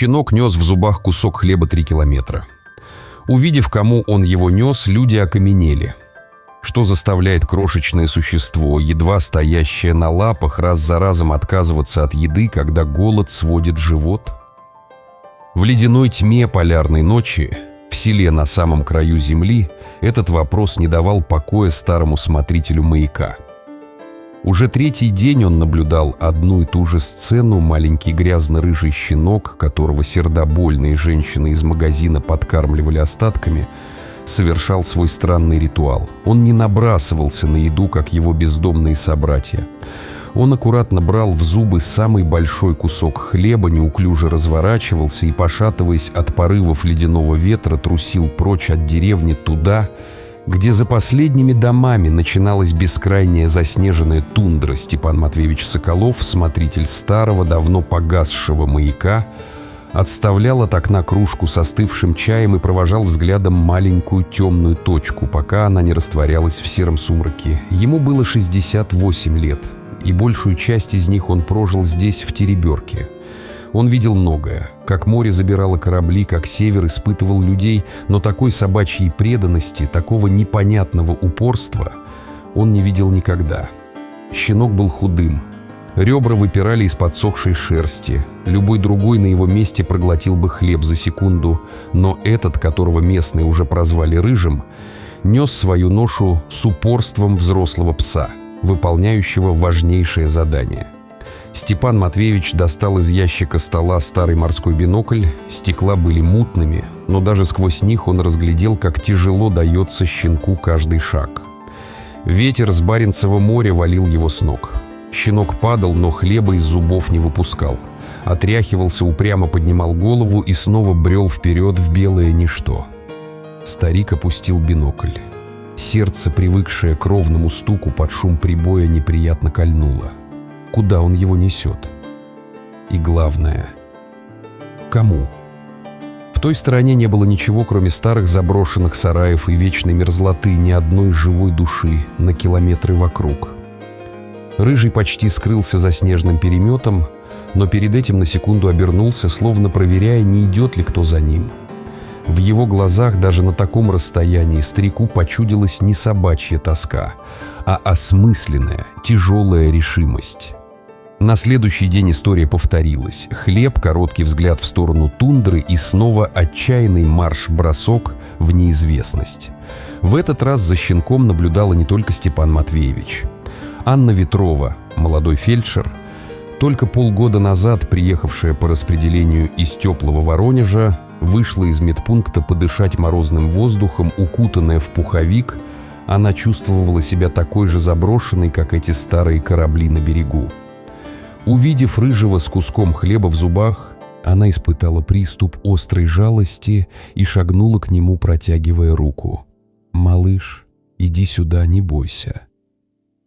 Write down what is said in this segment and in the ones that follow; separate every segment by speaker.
Speaker 1: Щенок нес в зубах кусок хлеба 3 километра. Увидев, кому он его нес, люди окаменели. Что заставляет крошечное существо, едва стоящее на лапах, раз за разом отказываться от еды, когда голод сводит живот? В ледяной тьме полярной ночи, в селе на самом краю земли, этот вопрос не давал покоя старому смотрителю маяка. Уже 3-й день он наблюдал одну и ту же сцену. Маленький грязно-рыжий щенок, которого сердобольные женщины из магазина подкармливали остатками, совершал свой странный ритуал. Он не набрасывался на еду, как его бездомные собратья. Он аккуратно брал в зубы самый большой кусок хлеба, неуклюже разворачивался и, пошатываясь от порывов ледяного ветра, трусил прочь от деревни туда, где за последними домами начиналась бескрайняя заснеженная тундра. Степан Матвеевич Соколов, смотритель старого, давно погасшего маяка, отставлял от окна кружку с остывшим чаем и провожал взглядом маленькую темную точку, пока она не растворялась в сером сумраке. Ему было 68 лет, и большую часть из них он прожил здесь, в Тереберке. Он видел многое, как море забирало корабли, как север испытывал людей, но такой собачьей преданности, такого непонятного упорства он не видел никогда. Щенок был худым. Ребра выпирали из подсохшей шерсти. Любой другой на его месте проглотил бы хлеб за секунду, но этот, которого местные уже прозвали Рыжим, нес свою ношу с упорством взрослого пса, выполняющего важнейшее задание. Степан Матвеевич достал из ящика стола старый морской бинокль. Стекла были мутными, но даже сквозь них он разглядел, как тяжело дается щенку каждый шаг. Ветер с Баренцева моря валил его с ног. Щенок падал, но хлеба из зубов не выпускал. Отряхивался, упрямо поднимал голову и снова брел вперед в белое ничто. Старик опустил бинокль. Сердце, привыкшее к ровному стуку под шум прибоя, неприятно кольнуло. Куда он его несет? И главное, кому? В той стороне не было ничего, кроме старых заброшенных сараев и вечной мерзлоты, ни одной живой души на километры вокруг. Рыжий почти скрылся за снежным переметом, но перед этим на секунду обернулся, словно проверяя, не идет ли кто за ним. В его глазах даже на таком расстоянии старику почудилась не собачья тоска, а осмысленная, тяжелая решимость. На следующий день история повторилась. Хлеб, короткий взгляд в сторону тундры и снова отчаянный марш-бросок в неизвестность. В этот раз за щенком наблюдала не только Степан Матвеевич. Анна Ветрова, молодой фельдшер, только полгода назад приехавшая по распределению из теплого Воронежа, вышла из медпункта подышать морозным воздухом, укутанная в пуховик. Она чувствовала себя такой же заброшенной, как эти старые корабли на берегу. Увидев Рыжего с куском хлеба в зубах, она испытала приступ острой жалости и шагнула к нему, протягивая руку. «Малыш, иди сюда, не бойся».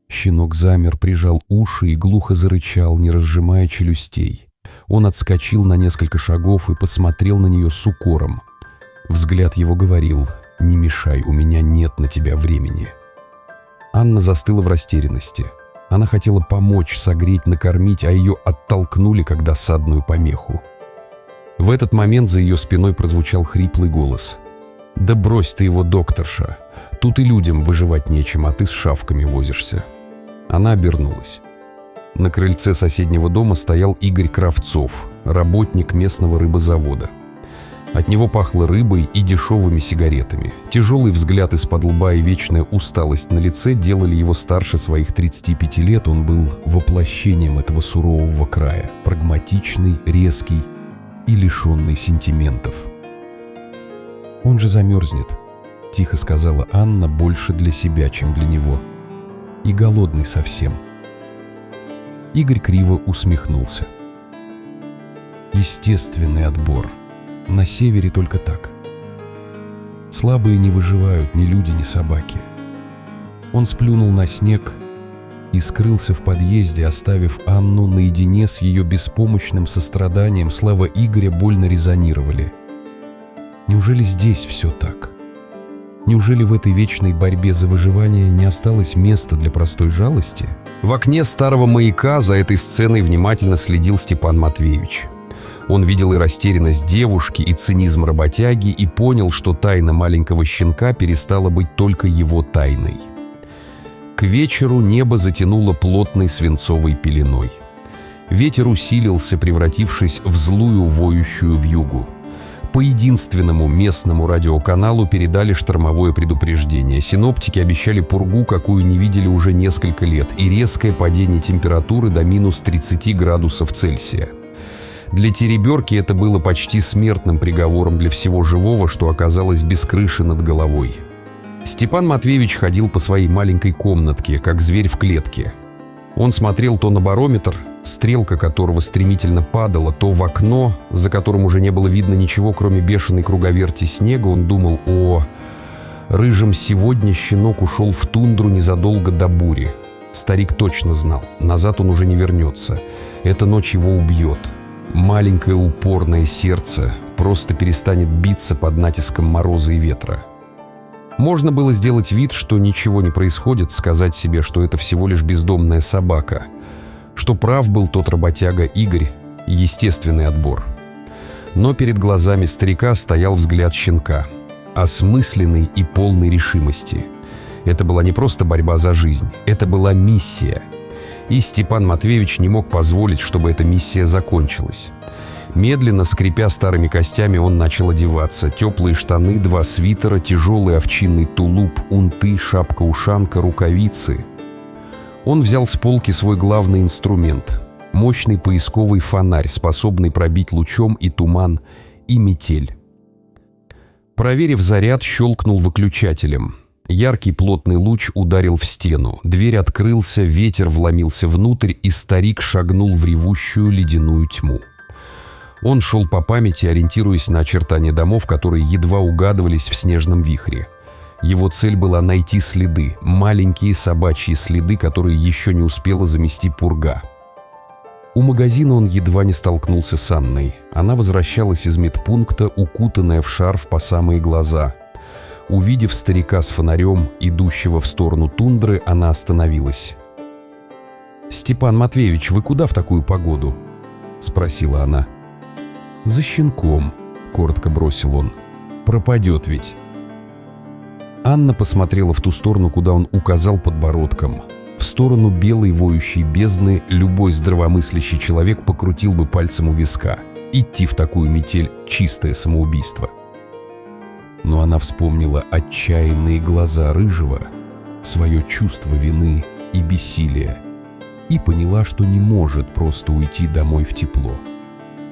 Speaker 1: Щенок замер, прижал уши и глухо зарычал, не разжимая челюстей. Он отскочил на несколько шагов и посмотрел на нее с укором. Взгляд его говорил: «Не мешай, у меня нет на тебя времени». Анна застыла в растерянности. Она хотела помочь, согреть, накормить, а ее оттолкнули, как досадную помеху. В этот момент за ее спиной прозвучал хриплый голос: «Да брось ты его, докторша. Тут и людям выживать нечем, а ты с шавками возишься». Она обернулась. На крыльце соседнего дома стоял Игорь Кравцов, работник местного рыбозавода. От него пахло рыбой и дешевыми сигаретами. Тяжелый взгляд из-под лба и вечная усталость на лице делали его старше своих 35 лет. Он был воплощением этого сурового края, прагматичный, резкий и лишенный сентиментов. «Он же замерзнет», — тихо сказала Анна, больше для себя, чем для него. «И голодный совсем». Игорь криво усмехнулся. «Естественный отбор. На севере только так. Слабые не выживают, ни люди, ни собаки». Он сплюнул на снег и скрылся в подъезде, оставив Анну наедине с ее беспомощным состраданием. Слова Игоря больно резонировали. Неужели здесь все так? Неужели в этой вечной борьбе за выживание не осталось места для простой жалости? В окне старого маяка за этой сценой внимательно следил Степан Матвеевич. Он видел и растерянность девушки, и цинизм работяги, и понял, что тайна маленького щенка перестала быть только его тайной. К вечеру небо затянуло плотной свинцовой пеленой. Ветер усилился, превратившись в злую воющую вьюгу. По единственному местному радиоканалу передали штормовое предупреждение. Синоптики обещали пургу, какую не видели уже несколько лет, и резкое падение температуры до минус 30 градусов Цельсия. Для тереберки это было почти смертным приговором для всего живого, что оказалось без крыши над головой. Степан Матвеевич ходил по своей маленькой комнатке, как зверь в клетке. Он смотрел то на барометр, стрелка которого стремительно падала, то в окно, за которым уже не было видно ничего, кроме бешеной круговерти снега. Он думал о рыжем сегодня щенок ушел в тундру незадолго до бури. Старик точно знал, назад он уже не вернется. Эта ночь его убьет. Маленькое упорное сердце просто перестанет биться под натиском мороза и ветра. Можно было сделать вид, что ничего не происходит, сказать себе, что это всего лишь бездомная собака, что прав был тот работяга Игорь, естественный отбор. Но перед глазами старика стоял взгляд щенка, осмысленный и полный решимости. Это была не просто борьба за жизнь, это была миссия. И Степан Матвеевич не мог позволить, чтобы эта миссия закончилась. Медленно, скрипя старыми костями, он начал одеваться. Теплые штаны, 2 свитера, тяжелый овчинный тулуп, унты, шапка-ушанка, рукавицы. Он взял с полки свой главный инструмент — мощный поисковый фонарь, способный пробить лучом и туман, и метель. Проверив заряд, щелкнул выключателем. Яркий плотный луч ударил в стену. Дверь открылся, ветер вломился внутрь, и старик шагнул в ревущую ледяную тьму. Он шел по памяти, ориентируясь на очертания домов, которые едва угадывались в снежном вихре. Его цель была найти следы, маленькие собачьи следы, которые еще не успела замести пурга. У магазина он едва не столкнулся с Анной. Она возвращалась из медпункта, укутанная в шарф по самые глаза. Увидев старика с фонарем, идущего в сторону тундры, она остановилась. «Степан Матвеевич, вы куда в такую погоду?» — спросила она. «За щенком», — коротко бросил он. «Пропадет ведь». Анна посмотрела в ту сторону, куда он указал подбородком. В сторону белой воющей бездны любой здравомыслящий человек покрутил бы пальцем у виска. Идти в такую метель — чистое самоубийство. Но она вспомнила отчаянные глаза Рыжего, свое чувство вины и бессилия, и поняла, что не может просто уйти домой в тепло.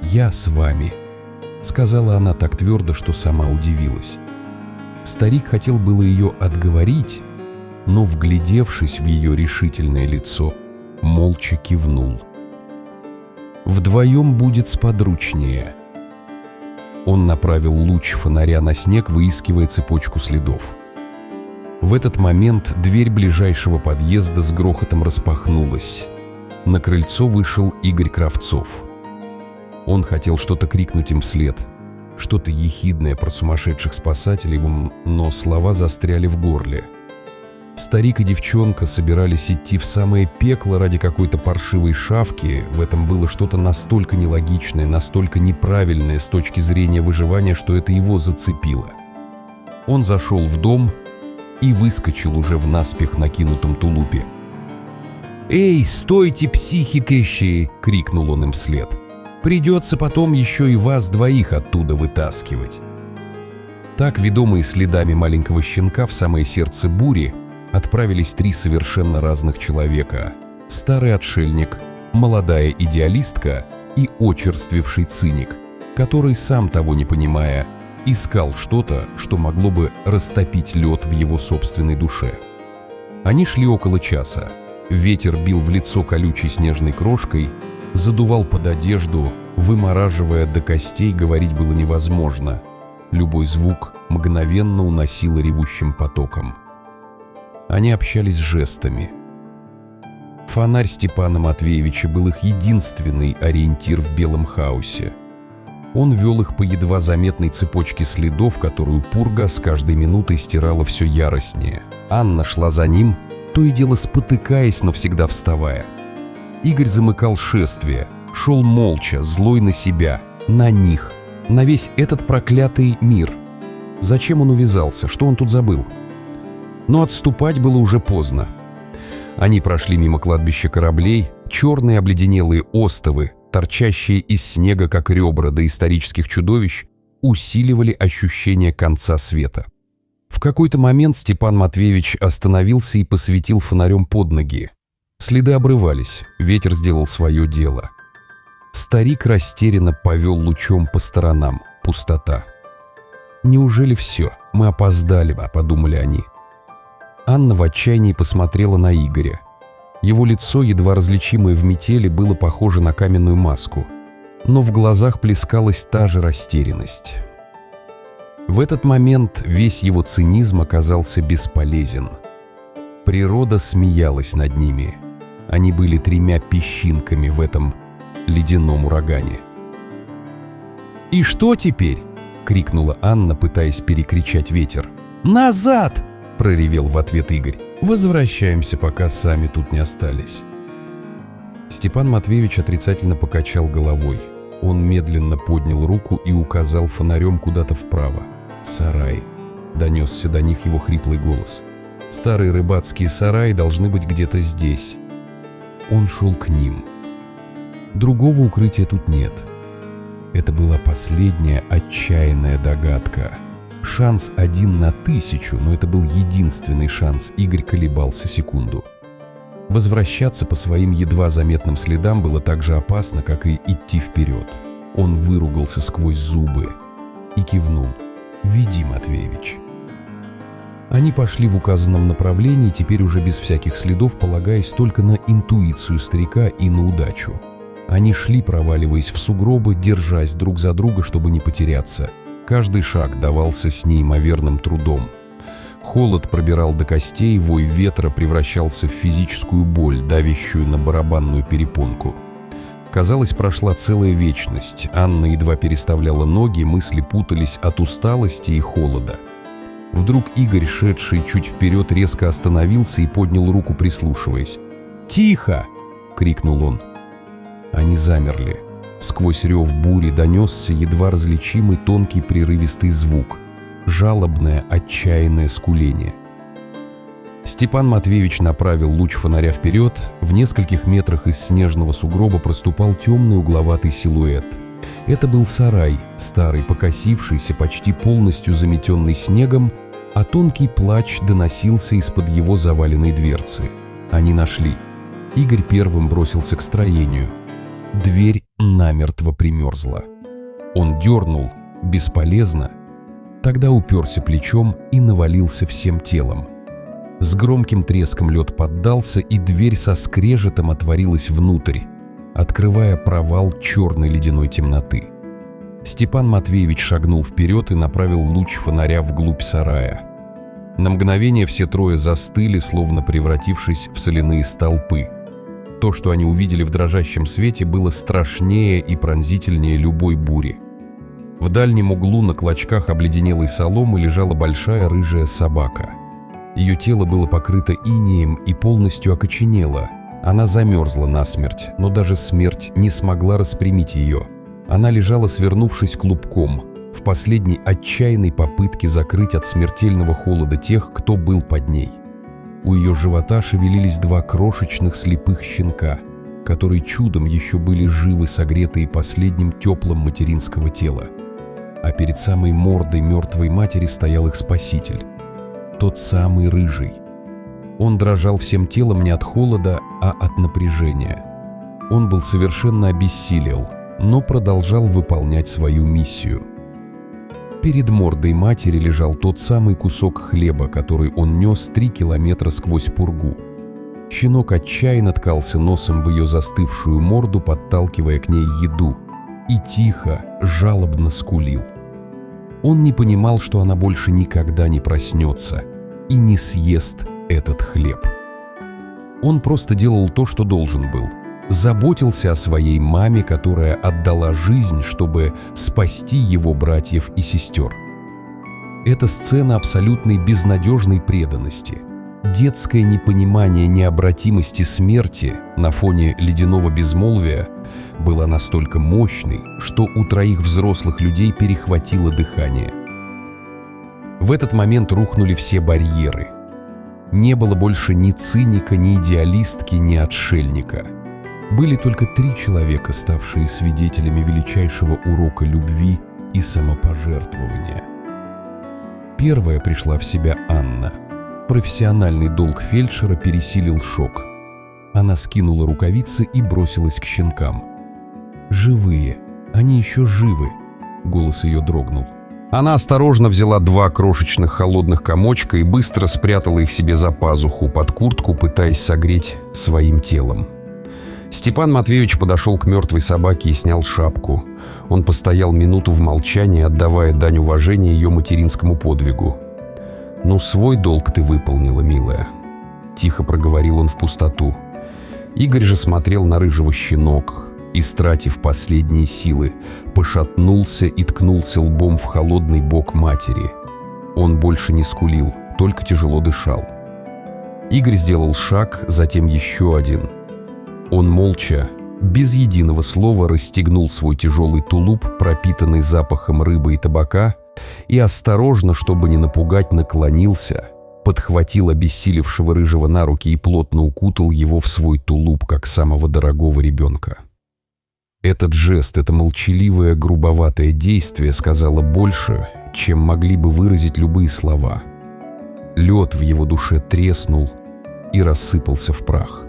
Speaker 1: «Я с вами», — сказала она так твердо, что сама удивилась. Старик хотел было ее отговорить, но, вглядевшись в ее решительное лицо, молча кивнул. «Вдвоем будет сподручнее». Он направил луч фонаря на снег, выискивая цепочку следов. В этот момент дверь ближайшего подъезда с грохотом распахнулась. На крыльцо вышел Игорь Кравцов. Он хотел что-то крикнуть им вслед, что-то ехидное про сумасшедших спасателей, но слова застряли в горле. Старик и девчонка собирались идти в самое пекло ради какой-то паршивой шавки. В этом было что-то настолько нелогичное, настолько неправильное с точки зрения выживания, что это его зацепило. Он зашел в дом и выскочил уже в наспех накинутом тулупе. «Эй, стойте, психикищи!» — крикнул он им вслед. «Придется потом еще и вас двоих оттуда вытаскивать». Так, ведомые следами маленького щенка в самое сердце бури, отправились 3 совершенно разных человека: старый отшельник, молодая идеалистка и очерствевший циник, который, сам того не понимая, искал что-то, что могло бы растопить лед в его собственной душе. Они шли около часа. Ветер бил в лицо колючей снежной крошкой, задувал под одежду, вымораживая до костей, говорить было невозможно. Любой звук мгновенно уносило ревущим потоком. Они общались жестами. Фонарь Степана Матвеевича был их единственный ориентир в белом хаосе. Он вел их по едва заметной цепочке следов, которую пурга с каждой минутой стирала все яростнее. Анна шла за ним, то и дело спотыкаясь, но всегда вставая. Игорь замыкал шествие, шел молча, злой на себя, На них. На весь этот проклятый мир. Зачем он увязался? Что он тут забыл? Но отступать было уже поздно. Они прошли мимо кладбища кораблей, черные обледенелые остовы, торчащие из снега, как ребра доисторических чудовищ, усиливали ощущение конца света. В какой-то момент Степан Матвеевич остановился и посветил фонарем под ноги. Следы обрывались, ветер сделал свое дело. Старик растерянно повел лучом по сторонам. Пустота. «Неужели все? Мы опоздали», — подумали они. Анна в отчаянии посмотрела на Игоря. Его лицо, едва различимое в метели, было похоже на каменную маску. Но в глазах плескалась та же растерянность. В этот момент весь его цинизм оказался бесполезен. Природа смеялась над ними. Они были 3 песчинками в этом ледяном урагане. «И что теперь?» — крикнула Анна, пытаясь перекричать ветер. «Назад!» — проревел в ответ Игорь. «Возвращаемся, пока сами тут не остались». Степан Матвеевич отрицательно покачал головой. Он медленно поднял руку и указал фонарем куда-то вправо. «Сарай», — донесся до них его хриплый голос. «Старые рыбацкие сараи должны быть где-то здесь». Он шел к ним. Другого укрытия тут нет. Это была последняя отчаянная догадка. Шанс 1 на 1000, но это был единственный шанс. Игорь колебался секунду. Возвращаться по своим едва заметным следам было так же опасно, как и идти вперед. Он выругался сквозь зубы и кивнул. «Веди, Матвеевич». Они пошли в указанном направлении, теперь уже без всяких следов, полагаясь только на интуицию старика и на удачу. Они шли, проваливаясь в сугробы, держась друг за друга, чтобы не потеряться. Каждый шаг давался с неимоверным трудом. Холод пробирал до костей, вой ветра превращался в физическую боль, давящую на барабанную перепонку. Казалось, прошла целая вечность. Анна едва переставляла ноги, мысли путались от усталости и холода. Вдруг Игорь, шедший чуть вперед, резко остановился и поднял руку, прислушиваясь. «Тихо!» — крикнул он. Они замерли. Сквозь рев бури донесся едва различимый тонкий прерывистый звук. Жалобное, отчаянное скуление. Степан Матвеевич направил луч фонаря вперед. В нескольких метрах из снежного сугроба проступал темный угловатый силуэт. Это был сарай, старый, покосившийся, почти полностью заметенный снегом, а тонкий плач доносился из-под его заваленной дверцы. Они нашли. Игорь первым бросился к строению. Дверь намертво примерзла. Он дернул, бесполезно, тогда уперся плечом и навалился всем телом. С громким треском лед поддался, и дверь со скрежетом отворилась внутрь, открывая провал черной ледяной темноты. Степан Матвеевич шагнул вперед и направил луч фонаря вглубь сарая. На мгновение все трое застыли, словно превратившись в соляные столпы. То, что они увидели в дрожащем свете, было страшнее и пронзительнее любой бури. В дальнем углу на клочках обледенелой соломы лежала большая рыжая собака. Ее тело было покрыто инеем и полностью окоченело. Она замерзла насмерть, но даже смерть не смогла распрямить ее. Она лежала, свернувшись клубком, в последней отчаянной попытке закрыть от смертельного холода тех, кто был под ней. У ее живота шевелились 2 крошечных слепых щенка, которые чудом еще были живы, согретые последним теплом материнского тела. А перед самой мордой мертвой матери стоял их спаситель, тот самый рыжий. Он дрожал всем телом не от холода, а от напряжения. Он был совершенно обессилел, но продолжал выполнять свою миссию. Перед мордой матери лежал тот самый кусок хлеба, который он нес 3 километра сквозь пургу. Щенок отчаянно ткался носом в ее застывшую морду, подталкивая к ней еду, и тихо, жалобно скулил. Он не понимал, что она больше никогда не проснется и не съест этот хлеб. Он просто делал то, что должен был. Заботился о своей маме, которая отдала жизнь, чтобы спасти его братьев и сестер. Это сцена абсолютной безнадежной преданности. детское непонимание необратимости смерти на фоне ледяного безмолвия была настолько мощной, что у троих взрослых людей перехватило дыхание. В этот момент рухнули все барьеры. Не было больше ни циника, ни идеалистки, ни отшельника. Были только 3 человека, ставшие свидетелями величайшего урока любви и самопожертвования. Первая пришла в себя Анна. Профессиональный долг фельдшера пересилил шок. Она скинула рукавицы и бросилась к щенкам. «Живые! Они еще живы!» Голос ее дрогнул. Она осторожно взяла 2 крошечных холодных комочка и быстро спрятала их себе за пазуху под куртку, пытаясь согреть своим телом. Степан Матвеевич подошел к мертвой собаке и снял шапку. Он постоял минуту в молчании, отдавая дань уважения ее материнскому подвигу. «Ну, свой долг ты выполнила, милая», — тихо проговорил он в пустоту. Игорь же смотрел на рыжего щенок, истратив последние силы, пошатнулся и ткнулся лбом в холодный бок матери. Он больше не скулил, только тяжело дышал. Игорь сделал шаг, затем еще один. Он молча, без единого слова, расстегнул свой тяжелый тулуп, пропитанный запахом рыбы и табака, и осторожно, чтобы не напугать, наклонился, подхватил обессилевшего рыжего на руки и плотно укутал его в свой тулуп, как самого дорогого ребенка. Этот жест, это молчаливое, грубоватое действие сказало больше, чем могли бы выразить любые слова. Лед в его душе треснул и рассыпался в прах.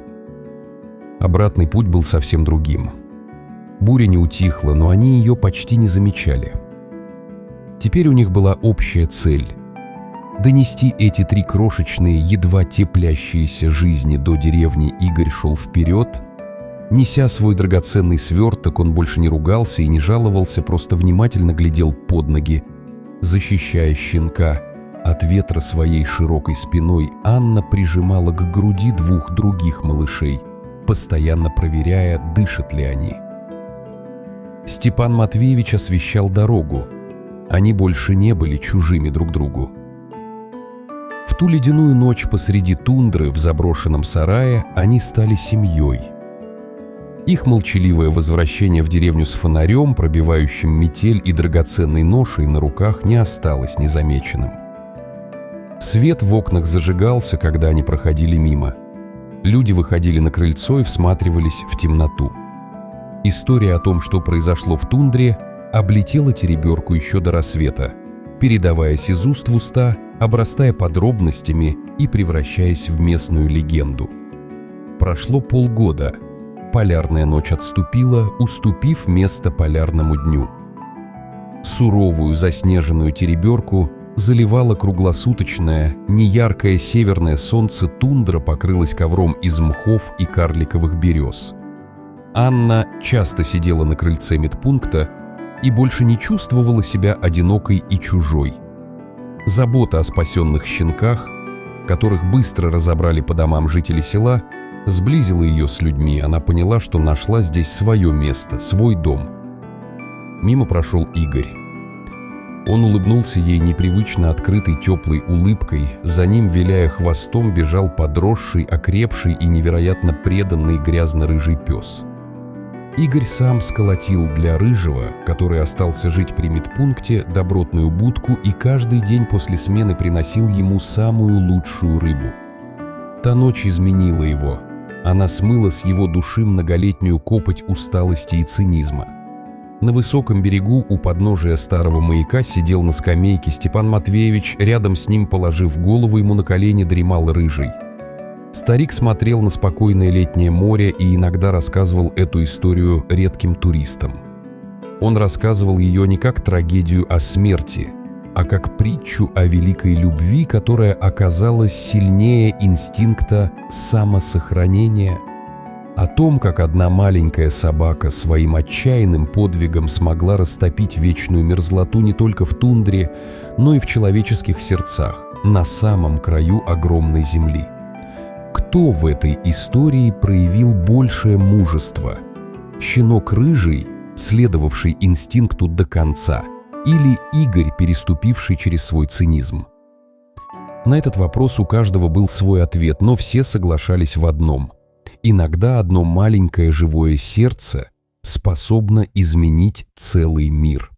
Speaker 1: Обратный путь был совсем другим. Буря не утихла, но они ее почти не замечали. Теперь у них была общая цель — донести эти 3 крошечные, едва теплящиеся жизни до деревни. Игорь шел вперед. Неся свой драгоценный сверток, он больше не ругался и не жаловался, просто внимательно глядел под ноги, защищая щенка. От ветра своей широкой спиной Анна прижимала к груди 2 других малышей, постоянно проверяя, дышат ли они. Степан Матвеевич освещал дорогу. Они больше не были чужими друг другу. В ту ледяную ночь посреди тундры в заброшенном сарае они стали семьей. Их молчаливое возвращение в деревню с фонарем, пробивающим метель и драгоценной ношей на руках, не осталось незамеченным. Свет в окнах зажигался, когда они проходили мимо. Люди выходили на крыльцо и всматривались в темноту. История о том, что произошло в тундре, облетела Тереберку еще до рассвета, передаваясь из уст в уста, обрастая подробностями и превращаясь в местную легенду. Прошло полгода. Полярная ночь отступила, уступив место полярному дню. Суровую заснеженную Тереберку заливало круглосуточное, неяркое северное солнце, тундра покрылась ковром из мхов и карликовых берез. Анна часто сидела на крыльце медпункта и больше не чувствовала себя одинокой и чужой. Забота о спасенных щенках, которых быстро разобрали по домам жители села, сблизила ее с людьми. Она поняла, что нашла здесь свое место, свой дом. Мимо прошел Игорь. Он улыбнулся ей непривычно открытой теплой улыбкой, за ним, виляя хвостом, бежал подросший, окрепший и невероятно преданный грязно-рыжий пес. Игорь сам сколотил для рыжего, который остался жить при медпункте, добротную будку и каждый день после смены приносил ему самую лучшую рыбу. Та ночь изменила его. Она смыла с его души многолетнюю копоть усталости и цинизма. На высоком берегу у подножия старого маяка сидел на скамейке Степан Матвеевич, рядом с ним, положив голову, ему на колени дремал рыжий. Старик смотрел на спокойное летнее море и иногда рассказывал эту историю редким туристам. Он рассказывал ее не как трагедию о смерти, а как притчу о великой любви, которая оказалась сильнее инстинкта самосохранения, о том, как одна маленькая собака своим отчаянным подвигом смогла растопить вечную мерзлоту не только в тундре, но и в человеческих сердцах, на самом краю огромной земли. Кто в этой истории проявил большее мужество? Щенок рыжий, следовавший инстинкту до конца, или Игорь, переступивший через свой цинизм? На этот вопрос у каждого был свой ответ, но все соглашались в одном. Иногда одно маленькое живое сердце способно изменить целый мир.